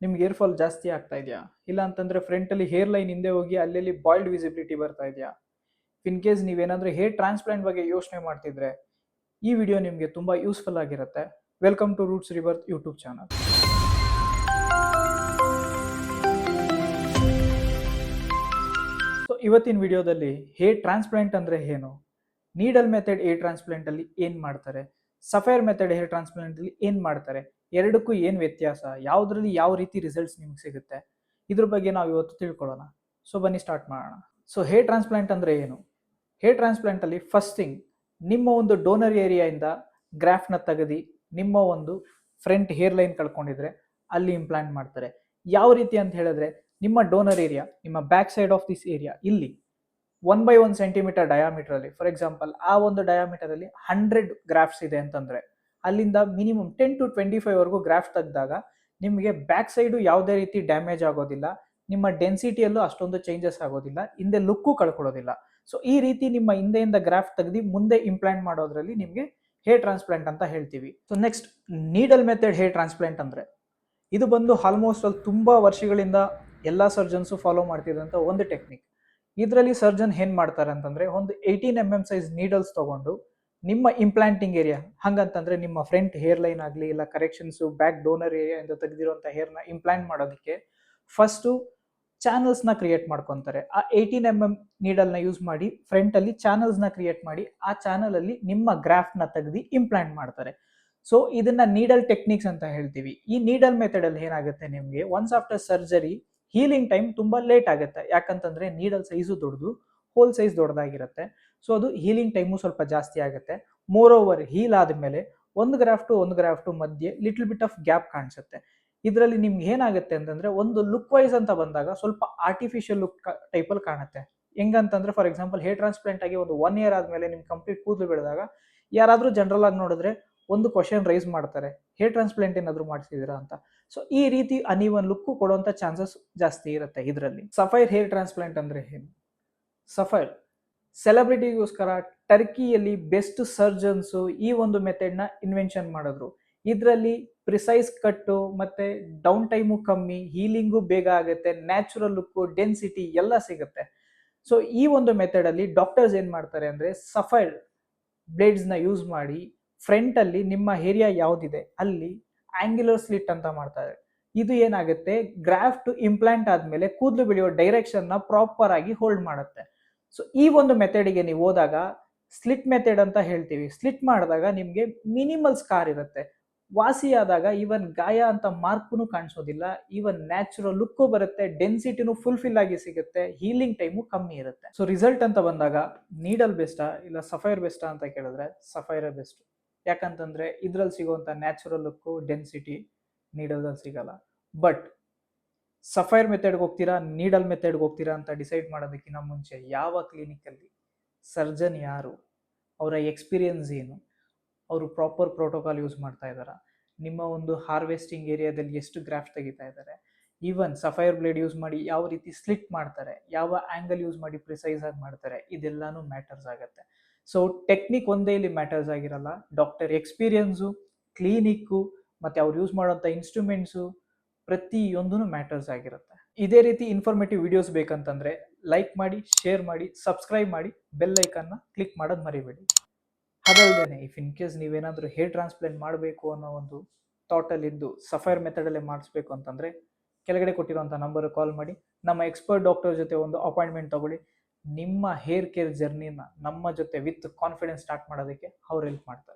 ನಿಮ್ಗೆ hair fall ಜಾಸ್ತಿ ಆಗ್ತಾ ಇದೆಯಾ? ಇಲ್ಲ ಅಂತಂದ್ರೆ ಫ್ರಂಟ್ ಅಲ್ಲಿ ಹೇರ್ ಲೈನ್ ಹಿಂದೆ ಹೋಗಿ ಅಲ್ಲಿ ಬಾಯ್ಲ್ಡ್ ವಿಸಿಬಿಲಿಟಿ ಬರ್ತಾ ಇದೆಯಾ? ಇನ್ ಕೇಸ್ ನೀವೇನಾದ್ರೂ ಹೇರ್ ಟ್ರಾನ್ಸ್ಪ್ಲಾಂಟ್ ಬಗ್ಗೆ ಯೋಚನೆ ಮಾಡ್ತಿದ್ರೆ ಈ ವಿಡಿಯೋ ನಿಮಗೆ ತುಂಬಾ ಯೂಸ್ಫುಲ್ ಆಗಿರುತ್ತೆ. Welcome to roots rebirth YouTube channel. So ಇವತ್ತಿನ ವಿಡಿಯೋದಲ್ಲಿ ಹೇರ್ ಟ್ರಾನ್ಸ್ಪ್ಲಾಂಟ್ ಅಂದ್ರೆ ಏನು, ನೀಡಲ್ ಮೆಥಡ್ ಹೇರ್ ಟ್ರಾನ್ಸ್ಪ್ಲಾಂಟ್ ಅಲ್ಲಿ ಏನ್ ಮಾಡ್ತಾರೆ, ಸಫೈರ್ ಮೆಥಡ್ ಹೇರ್ ಟ್ರಾನ್ಸ್ಪ್ಲಾಂಟ್ ಅಲ್ಲಿ ಏನ್ ಮಾಡ್ತಾರೆ, ಎರಡಕ್ಕೂ ಏನ್ ವ್ಯತ್ಯಾಸ, ಯಾವ್ದ್ರಲ್ಲಿ ಯಾವ ರೀತಿ ರಿಸಲ್ಟ್ಸ್ ನಿಮ್ಗೆ ಸಿಗುತ್ತೆ, ಇದ್ರ ಬಗ್ಗೆ ನಾವು ಇವತ್ತು ತಿಳ್ಕೊಳ್ಳೋಣ. ಸೊ ಬನ್ನಿ ಸ್ಟಾರ್ಟ್ ಮಾಡೋಣ. ಸೊ ಹೇರ್ ಟ್ರಾನ್ಸ್ಪ್ಲಾಂಟ್ ಅಂದ್ರೆ ಏನು? ಹೇರ್ ಟ್ರಾನ್ಸ್ಪ್ಲಾಂಟ್ ಅಲ್ಲಿ ಫಸ್ಟ್ ಥಿಂಗ್, ನಿಮ್ಮ ಒಂದು ಡೋನರ್ ಏರಿಯಾಯಿಂದ ಗ್ರಾಫ್ನ ತೆಗೆದು ನಿಮ್ಮ ಒಂದು ಫ್ರಂಟ್ ಹೇರ್ ಲೈನ್ ಕಳ್ಕೊಂಡಿದ್ರೆ ಅಲ್ಲಿ ಇಂಪ್ಲಾಂಟ್ ಮಾಡ್ತಾರೆ. ಯಾವ ರೀತಿ ಅಂತ ಹೇಳಿದ್ರೆ, ನಿಮ್ಮ ಡೋನರ್ ಏರಿಯಾ, ನಿಮ್ಮ back side of this area, ಇಲ್ಲಿ 1 by 1 ಸೆಂಟಿಮೀಟರ್ ಡಯಾಮೀಟರ್ ಅಲ್ಲಿ, ಫಾರ್ ಎಕ್ಸಾಂಪಲ್ ಆ ಒಂದು ಡಯಾಮೀಟರ್ ಅಲ್ಲಿ 100 ಗ್ರಾಫ್ಸ್ ಇದೆ ಅಂತಂದ್ರೆ ಅಲ್ಲಿಂದ ಮಿನಿಮಮ್ 10 to 25 ವರೆಗೂ ಗ್ರಾಫ್ ತೆಗೆದಾಗ ನಿಮಗೆ ಬ್ಯಾಕ್ ಸೈಡು ಯಾವುದೇ ರೀತಿ ಡ್ಯಾಮೇಜ್ ಆಗೋದಿಲ್ಲ, ನಿಮ್ಮ ಡೆನ್ಸಿಟಿಯಲ್ಲೂ ಅಷ್ಟೊಂದು ಚೇಂಜಸ್ ಆಗೋದಿಲ್ಲ, ಹಿಂದೆ ಲುಕ್ಕು ಕಳ್ಕೊಳ್ಳೋದಿಲ್ಲ. ಸೊ ಈ ರೀತಿ ನಿಮ್ಮ ಹಿಂದೆಯಿಂದ ಗ್ರಾಫ್ ತೆಗೆದು ಮುಂದೆ ಇಂಪ್ಲಾಂಟ್ ಮಾಡೋದ್ರಲ್ಲಿ ನಿಮಗೆ ಹೇರ್ ಟ್ರಾನ್ಸ್ಪ್ಲಾಂಟ್ ಅಂತ ಹೇಳ್ತೀವಿ. So next, needle method hair transplant ಅಂದ್ರೆ ಇದು ಬಂದು ಆಲ್ಮೋಸ್ಟ್ ಅಲ್ಲಿ ತುಂಬಾ ವರ್ಷಗಳಿಂದ ಎಲ್ಲ ಸರ್ಜನ್ಸು ಫಾಲೋ ಮಾಡ್ತಿದ್ದಂತ ಒಂದು ಟೆಕ್ನಿಕ್. ಇದರಲ್ಲಿ ಸರ್ಜನ್ ಏನ್ ಮಾಡ್ತಾರೆ ಅಂತಂದ್ರೆ, ಒಂದು 18 mm ಸೈಜ್ ನೀಡಲ್ಸ್ ತಗೊಂಡು ನಿಮ್ಮ ಇಂಪ್ಲಾಂಟಿಂಗ್ ಏರಿಯಾ, ಹಂಗಂತಂದ್ರೆ ನಿಮ್ಮ ಫ್ರಂಟ್ ಹೇರ್ ಲೈನ್ ಆಗಲಿ ಇಲ್ಲ ಕರೆಕ್ಷನ್ಸ್ ಬ್ಯಾಕ್ ಡೋನರ್ ಏರಿಯಾ ಇಂದ ತೆಗೆದಿರುವಂತಹ ಹೇರ್ನ ಇಂಪ್ಲಾಂಟ್ ಮಾಡೋದಕ್ಕೆ ಫಸ್ಟು ಚಾನಲ್ಸ್ ನ ಕ್ರಿಯೇಟ್ ಮಾಡ್ಕೊಂತಾರೆ. ಆ 18 mm ನೀಡಲ್ ನ ಯೂಸ್ ಮಾಡಿ ಫ್ರಂಟ್ ಅಲ್ಲಿ ಚಾನಲ್ಸ್ ನ ಕ್ರಿಯೇಟ್ ಮಾಡಿ ಆ ಚಾನಲ್ ಅಲ್ಲಿ ನಿಮ್ಮ ಗ್ರಾಫ್ ನ ತೆಗೆದು ಇಂಪ್ಲಾಂಟ್ ಮಾಡ್ತಾರೆ. ಸೊ ಇದನ್ನ ನೀಡಲ್ ಟೆಕ್ನಿಕ್ಸ್ ಅಂತ ಹೇಳ್ತೀವಿ. ಈ ನೀಡಲ್ ಮೆಥಡ್ ಅಲ್ಲಿ ಏನಾಗುತ್ತೆ, ನಿಮಗೆ once after surgery healing time ತುಂಬಾ ಲೇಟ್ ಆಗುತ್ತೆ. ಯಾಕಂತಂದ್ರೆ ನೀಡಲ್ ಸೈಜು ದೊಡ್ಡದು, ಹೋಲ್ ಸೈಜ್ ದೊಡ್ಡದಾಗಿರುತ್ತೆ. ಸೊ ಅದು ಹೀಲಿಂಗ್ ಟೈಮು ಸ್ವಲ್ಪ ಜಾಸ್ತಿ ಆಗುತ್ತೆ. ಮೋರ್ ಓವರ್ ಹೀಲ್ ಆದ್ಮೇಲೆ ಒಂದು ಗ್ರಾಫ್ಟು ಮಧ್ಯೆ ಲಿಟಲ್ ಬಿಟ್ ಆಫ್ ಗ್ಯಾಪ್ ಕಾಣಿಸುತ್ತೆ. ಇದರಲ್ಲಿ ನಿಮ್ಗೆ ಏನಾಗುತ್ತೆ ಅಂತಂದ್ರೆ, ಒಂದು ಲುಕ್ ವೈಸ್ ಅಂತ ಬಂದಾಗ ಸ್ವಲ್ಪ ಆರ್ಟಿಫಿಷಿಯಲ್ ಲುಕ್ ಟೈಪಲ್ಲಿ ಕಾಣುತ್ತೆ. ಹೆಂಗಂತಂದ್ರೆ, ಫಾರ್ ಎಕ್ಸಾಂಪಲ್ ಹೇರ್ ಟ್ರಾನ್ಸ್ಪ್ಲಾಂಟ್ ಆಗಿ ಒಂದು 1 year ಆದ್ಮೇಲೆ ನಿಮ್ ಕಂಪ್ಲೀಟ್ ಕೂದಲು ಬೆಳೆದಾಗ ಯಾರಾದ್ರೂ ಜನರಲ್ ಆಗಿ ನೋಡಿದ್ರೆ ಒಂದು ಕ್ವಶನ್ ರೈಸ್ ಮಾಡ್ತಾರೆ, ಹೇರ್ ಟ್ರಾನ್ಸ್ಪ್ಲಾಂಟ್ ಏನಾದ್ರು ಮಾಡಿಸಿದೀರಾ ಅಂತ. ಸೊ ಈ ರೀತಿ ಅನ್ಇವನ್ ಲುಕ್ ಕೊಡುವಂತ ಚಾನ್ಸಸ್ ಜಾಸ್ತಿ ಇರುತ್ತೆ ಇದರಲ್ಲಿ. ಸಫೈರ್ ಹೇರ್ ಟ್ರಾನ್ಸ್ಪ್ಲಾಂಟ್ ಅಂದ್ರೆ ಏನು? ಸಫೈರ್ ಸೆಲೆಬ್ರಿಟಿಗೋಸ್ಕರ ಟರ್ಕಿಯಲ್ಲಿ ಬೆಸ್ಟ್ ಸರ್ಜನ್ಸ್ ಈ ಒಂದು ಮೆಥಡ್ ನ ಇನ್ವೆನ್ಷನ್ ಮಾಡಿದ್ರು. ಇದರಲ್ಲಿ ಪ್ರಿಸೈಸ್ ಕಟ್ಟು ಮತ್ತೆ ಡೌನ್ ಟೈಮು ಕಮ್ಮಿ, ಹೀಲಿಂಗು ಬೇಗ ಆಗುತ್ತೆ, ನ್ಯಾಚುರಲ್ ಲುಕ್, ಡೆನ್ಸಿಟಿ ಎಲ್ಲ ಸಿಗುತ್ತೆ. ಸೊ ಈ ಒಂದು ಮೆಥಡ್ ಅಲ್ಲಿ ಡಾಕ್ಟರ್ಸ್ ಏನ್ ಮಾಡ್ತಾರೆ ಅಂದ್ರೆ, ಸಫೈರ್ ಬ್ಲೇಡ್ಸ್ ನ ಯೂಸ್ ಮಾಡಿ ಫ್ರಂಟ್ ಅಲ್ಲಿ ನಿಮ್ಮ ಏರಿಯಾ ಯಾವ್ದಿದೆ ಅಲ್ಲಿ ಆಂಗ್ಯುಲರ್ ಸ್ಲಿಟ್ ಅಂತ ಮಾಡ್ತಾರೆ. ಇದು ಏನಾಗುತ್ತೆ, ಗ್ರಾಫ್ಟ್ ಇಂಪ್ಲಾಂಟ್ ಆದ್ಮೇಲೆ ಕೂದಲು ಬೆಳೆಯೋ ಡೈರೆಕ್ಷನ್ ನ ಪ್ರಾಪರ್ ಆಗಿ ಹೋಲ್ಡ್ ಮಾಡುತ್ತೆ. ಸೊ ಈ ಒಂದು ಮೆಥಡ್ಗೆ ನೀವು ಹೋದಾಗ ಸ್ಲಿಟ್ ಮೆಥಡ್ ಅಂತ ಹೇಳ್ತೀವಿ. ಸ್ಲಿಟ್ ಮಾಡಿದಾಗ ನಿಮ್ಗೆ ಮಿನಿಮಲ್ ಸ್ಕಾರ್ ಇರುತ್ತೆ, ವಾಸಿಯಾದಾಗ ಈವನ್ ಗಾಯ ಅಂತ ಮಾರ್ಕ್ನು ಕಾಣಿಸೋದಿಲ್ಲ, ಈವನ್ ನ್ಯಾಚುರಲ್ ಲುಕ್ ಬರುತ್ತೆ, ಡೆನ್ಸಿಟಿನೂ ಫುಲ್ಫಿಲ್ ಆಗಿ ಸಿಗುತ್ತೆ, ಹೀಲಿಂಗ್ ಟೈಮು ಕಮ್ಮಿ ಇರುತ್ತೆ. ಸೊ ರಿಸಲ್ಟ್ ಅಂತ ಬಂದಾಗ ನೀಡಲ್ ಬೆಸ್ಟಾ ಇಲ್ಲ ಸಫೈರ್ ಬೆಸ್ಟಾ ಅಂತ ಕೇಳಿದ್ರೆ ಸಫೈರ್ ಬೆಸ್ಟ್. ಯಾಕಂತಂದ್ರೆ ಇದ್ರಲ್ಲಿ ಸಿಗುವಂತ ನ್ಯಾಚುರಲ್ ಲುಕ್, ಡೆನ್ಸಿಟಿ ನೀಡಲ್ ಸಿಗಲ್ಲ. ಬಟ್ ಸಫೈರ್ ಮೆಥಡ್ಗೆ ಹೋಗ್ತೀರಾ ನೀಡಲ್ ಮೆಥಡ್ಗೆ ಹೋಗ್ತೀರಾ ಅಂತ ಡಿಸೈಡ್ ಮಾಡೋದಕ್ಕಿಂತ ಮುಂಚೆ ಯಾವ ಕ್ಲಿನಿಕಲ್ಲಿ ಸರ್ಜನ್ ಯಾರು, ಅವರ ಎಕ್ಸ್ಪೀರಿಯನ್ಸ್ ಏನು, ಅವರು ಪ್ರಾಪರ್ ಪ್ರೋಟೋಕಾಲ್ ಯೂಸ್ ಮಾಡ್ತಾ ಇದ್ದಾರಾ, ನಿಮ್ಮ ಒಂದು ಹಾರ್ವೆಸ್ಟಿಂಗ್ ಏರಿಯಾದಲ್ಲಿ ಎಷ್ಟು ಗ್ರಾಫ್ ತೆಗಿತಾ ಇದ್ದಾರೆ, ಈವನ್ ಸಫೈರ್ ಬ್ಲೇಡ್ ಯೂಸ್ ಮಾಡಿ ಯಾವ ರೀತಿ ಸ್ಲಿಟ್ ಮಾಡ್ತಾರೆ, ಯಾವ ಆಂಗಲ್ ಯೂಸ್ ಮಾಡಿ ಪ್ರಿಸೈಸ್ ಆಗಿ ಮಾಡ್ತಾರೆ, ಇದೆಲ್ಲಾನು ಮ್ಯಾಟರ್ಸ್ ಆಗುತ್ತೆ. ಸೊ ಟೆಕ್ನಿಕ್ ಒಂದೇ ಇಲ್ಲಿ ಮ್ಯಾಟರ್ಸ್ ಆಗಿರಲ್ಲ, ಡಾಕ್ಟರ್ ಎಕ್ಸ್ಪೀರಿಯನ್ಸು, ಕ್ಲಿನಿಕ್ಕು, ಮತ್ತೆ ಅವ್ರು ಯೂಸ್ ಮಾಡೋಂಥ ಇನ್ಸ್ಟ್ರೂಮೆಂಟ್ಸು, ಪ್ರತಿಯೊಂದೂ ಮ್ಯಾಟರ್ಸ್ ಆಗಿರುತ್ತೆ. ಇದೇ ರೀತಿ ಇನ್ಫಾರ್ಮೇಟಿವ್ ವಿಡಿಯೋಸ್ ಬೇಕಂತಂದ್ರೆ ಲೈಕ್ ಮಾಡಿ, ಶೇರ್ ಮಾಡಿ, ಸಬ್ಸ್ಕ್ರೈಬ್ ಮಾಡಿ, ಬೆಲ್ ಐಕನ್ನ ಕ್ಲಿಕ್ ಮಾಡೋದು ಮರಿಬೇಡಿ. ಅದಲ್ಲದೆ ಇಫ್ ಇನ್ ಕೇಸ್ ನೀವೇನಾದರೂ ಹೇರ್ ಟ್ರಾನ್ಸ್ಪ್ಲಾಂಟ್ ಮಾಡಬೇಕು ಅನ್ನೋ ಒಂದು ಥಾಟಲ್ಲಿದ್ದು ಸಫೈರ್ ಮೆಥಡಲ್ಲೇ ಮಾಡಿಸ್ಬೇಕು ಅಂತಂದರೆ ಕೆಳಗಡೆ ಕೊಟ್ಟಿರೋಂಥ ನಂಬರ್ ಕಾಲ್ ಮಾಡಿ, ನಮ್ಮ ಎಕ್ಸ್ಪರ್ಟ್ ಡಾಕ್ಟರ್ ಜೊತೆ ಒಂದು ಅಪಾಯಿಂಟ್ಮೆಂಟ್ ತಗೊಳ್ಳಿ. ನಿಮ್ಮ ಹೇರ್ ಕೇರ್ ಜರ್ನಿನ ನಮ್ಮ ಜೊತೆ ವಿತ್ ಕಾನ್ಫಿಡೆನ್ಸ್ ಸ್ಟಾರ್ಟ್ ಮಾಡೋದಕ್ಕೆ ಅವ್ರು ಹೆಲ್ಪ್ ಮಾಡ್ತಾರೆ.